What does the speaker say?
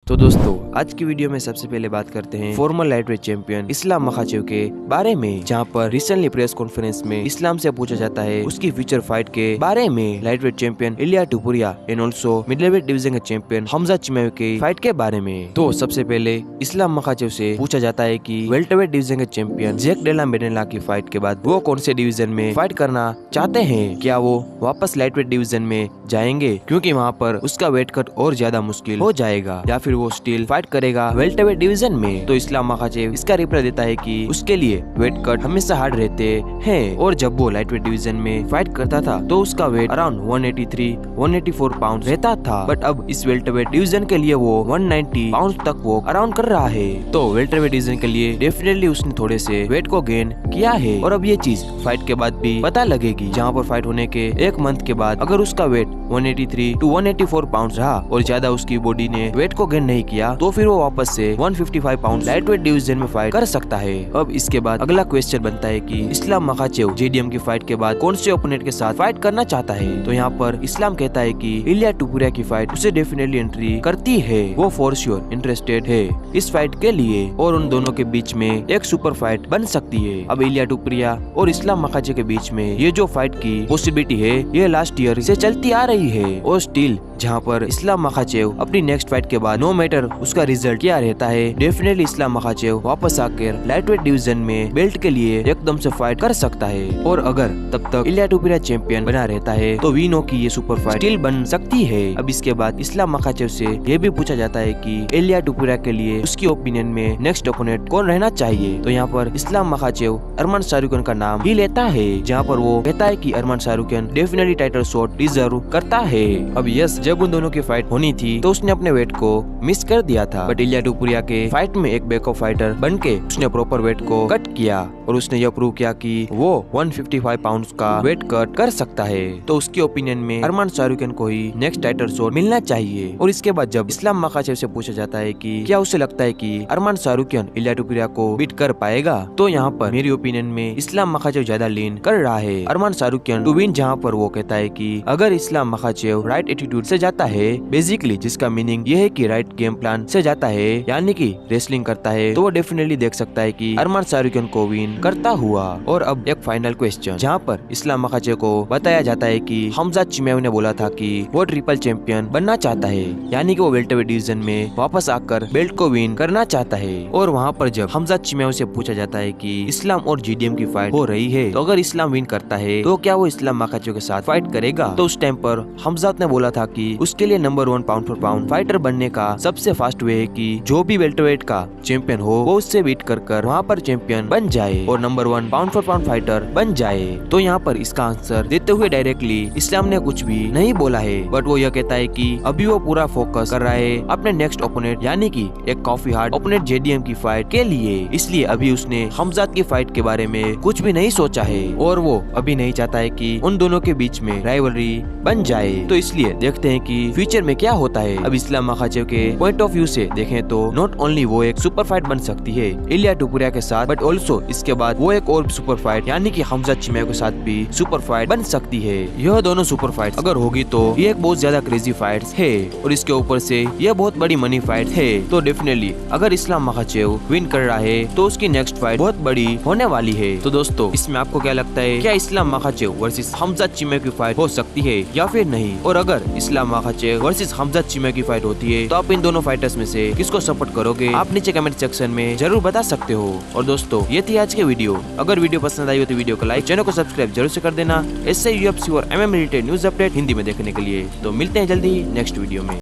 तो दोस्तों आज की वीडियो में सबसे पहले बात करते हैं farmer lightweight champion Islam Makhachev के बारे में, जहां पर रिसेंटली प्रेस कॉन्फ्रेंस में इस्लाम से पूछा जाता है उसकी फ्यूचर फाइट के बारे में, lightweight champion Ilia Topuria and also middleweight division के चैंपियन हमजा चिमाएव के फाइट के बारे में। तो सबसे पहले इस्लाम मखाचेव से पूछा जाता है कि वेल्टरवेट डिवीजन के चैंपियन जैक डेला मेडेला की फाइट के बाद वो कौन से डिवीजन में फाइट करना चाहते हैं। क्या वो वापस लाइटवेट डिवीजन में जाएंगे क्योंकि वहाँ पर उसका वेट कट और ज्यादा मुश्किल हो जाएगा, या फिर वो स्टील फाइट करेगा वेल्टरवेट डिवीजन में। तो इस्लाम मखाचेव इसका रिप्लाई देता है कि उसके लिए वेट कट हमेशा हार्ड रहते हैं और जब वो लाइटवेट डिवीजन में फाइट करता था तो उसका वेट अराउंड 184 पाउंड रहता था, बट अब इस वेल्टरवेट डिवीजन के लिए वो 190 पाउंड तक वो अराउंड कर रहा है। तो वेल्टरवेट डिवीजन के लिए डेफिनेटली उसने थोड़े से वेट को गेन किया है और अब ये चीज फाइट के बाद भी पता लगेगी, जहाँ पर फाइट होने के एक मंथ के बाद अगर उसका वेट 183 टू 184 पाउंड रहा और ज्यादा उसकी बॉडी ने वेट को गेन नहीं किया तो फिर वो वापस से 155 पाउंड लाइटवेट डिवीजन में फाइट कर सकता है। अब इसके बाद अगला क्वेश्चन बनता है कि इस्लाम मखाचेव जेडीएम की फाइट के बाद कौन से ओपोनेंट के साथ फाइट करना चाहता है। तो यहाँ पर इस्लाम कहता है कि इलिया टुपुरिया की फाइट उसे डेफिनेटली एंट्री करती है, वो फॉर श्योर इंटरेस्टेड है इस फाइट के लिए और उन दोनों के बीच में एक सुपर फाइट बन सकती है। अब इलिया टुपुरिया और इस्लाम मखाचेव के बीच में ये जो फाइट की पॉसिबिलिटी है ये लास्ट ईयर से चलती आ रही है और स्टिल जहाँ पर इस्लाम मखाचेव अपनी नेक्स्ट फाइट के बाद नो मैटर उसका रिजल्ट क्या रहता है, डेफिनेटली इस्लाम मखाचेव वापस आकर लाइटवेट डिवीजन में बेल्ट के लिए एकदम से फाइट कर सकता है। और अगर तब तक इलिया टुपुरिया चैंपियन बना रहता है तो वी नो की ये सुपर फाइट स्टिल बन सकती है। अब इसके बाद इस्लाम मखाचेव से ये भी पूछा जाता है कि इलिया टुपुरिया के लिए उसकी ओपिनियन में नेक्स्ट ओपोनेंट कौन रहना चाहिए। तो यहाँ पर इस्लाम मखाचेव अरमान शाहरुखन का नाम ही लेता है, जहाँ पर वो कहता है कि अरमान शाहरुखन डेफिनेटली टाइटल शॉट डिजर्व करता है। अब यस, जब उन दोनों की फाइट होनी थी तो उसने अपने वेट को मिस कर दिया था, बट इलिया टुपुरिया के फाइट में एक बैकअप फाइटर बनके उसने प्रॉपर वेट को कट किया और उसने यह प्रूव किया कि वो 155 पाउंड का वेट कट कर सकता है। तो उसकी ओपिनियन में अरमान शाहरुखन को ही नेक्स्ट टाइटल शॉट मिलना चाहिए। और इसके बाद जब इस्लाम मखाचेव से पूछा जाता है कि क्या उसे लगता है कि अरमान शाहरुखन इलिया टुपुरिया को बीट कर पाएगा, तो यहाँ पर मेरी ओपिनियन में इस्लाम मखाचेव ज्यादा लीन कर रहा है अरमान शाहरुखन टू विन, जहाँ पर वो कहता है कि अगर इस्लाम मखाचेव राइट एटीट्यूड से जाता है, बेसिकली जिसका मीनिंग ये है कि राइट गेम प्लान से जाता है यानी कि रेसलिंग करता है, तो वो डेफिनेटली देख सकता है कि अरमान शाहरुखन को विन करता हुआ। और अब एक फाइनल क्वेश्चन, जहाँ पर इस्लाम मखाचेव को बताया जाता है कि हमजा चिमाएव ने बोला था कि वो ट्रिपल चैंपियन बनना चाहता है, यानी कि वो वेल्टरवेट डिवीजन में वापस आकर बेल्ट को विन करना चाहता है। और वहाँ पर जब हमजा चिमाएव से पूछा जाता है कि इस्लाम और जीडीएम की फाइट हो रही है, तो अगर इस्लाम विन करता है तो क्या वो इस्लाम मखाचेव के साथ फाइट करेगा, तो उस टाइम पर हमजा ने बोला था कि उसके लिए number 1 pound for pound fighter बनने का सबसे फास्ट वे है कि जो भी वेल्टरवेट का चैंपियन हो वो उससे बीट कर वहाँ पर चैंपियन बन जाए और number 1 pound for pound fighter बन जाए। तो यहाँ पर इसका आंसर देते हुए डायरेक्टली इस्लाम ने कुछ भी नहीं बोला है, बट वो यह कहता है कि अभी वो पूरा फोकस कर रहा है अपने नेक्स्ट ओपोनेंट यानी कि एक काफी हार्ड ओपोनेंट जेडीएम की फाइट के लिए, इसलिए अभी उसने हमजाद की फाइट के बारे में कुछ भी नहीं सोचा है और वो अभी नहीं चाहता है कि उन दोनों के बीच में राइवलरी बन जाए। तो इसलिए देखते हैं कि फ्यूचर में क्या होता है। अब इस्लाम मखाचेव के पॉइंट ऑफ व्यू से देखें तो नॉट ओनली वो एक सुपर फाइट बन सकती है इलिया टुपुरिया के साथ, बट ऑल्सो इसके बाद वो एक और सुपर फाइट यानी कि हमजा चिमाएव के साथ भी सुपर फाइट बन सकती है। यह दोनों सुपर फाइट अगर होगी तो ये एक बहुत ज्यादा क्रेजी फाइट है और इसके ऊपर से यह बहुत बड़ी मनी फाइट है। तो डेफिनेटली अगर इस्लाम मखाचेव विन कर रहा है तो उसकी नेक्स्ट फाइट बहुत बड़ी होने वाली है। तो दोस्तों इसमें आपको क्या लगता है, क्या इस्लाम मखाचेव वर्सेस हमजा चिमाएव की फाइट हो सकती है या फिर नहीं? और अगर इस्लाम मखाचेव वर्सेस हमजा चिमाएव की फाइट होती है तो आप इन दोनों फाइटर्स में से किसको सपोर्ट करोगे, आप नीचे कमेंट सेक्शन में जरूर बता सकते हो। और दोस्तों ये थी आज की वीडियो, अगर वीडियो पसंद आई हो तो वीडियो को लाइक, चैनल को सब्सक्राइब जरूर से कर देना ऐसे यूएफसी और MM related news update Hindi में देखने के लिए। तो मिलते हैं जल्दी नेक्स्ट वीडियो में।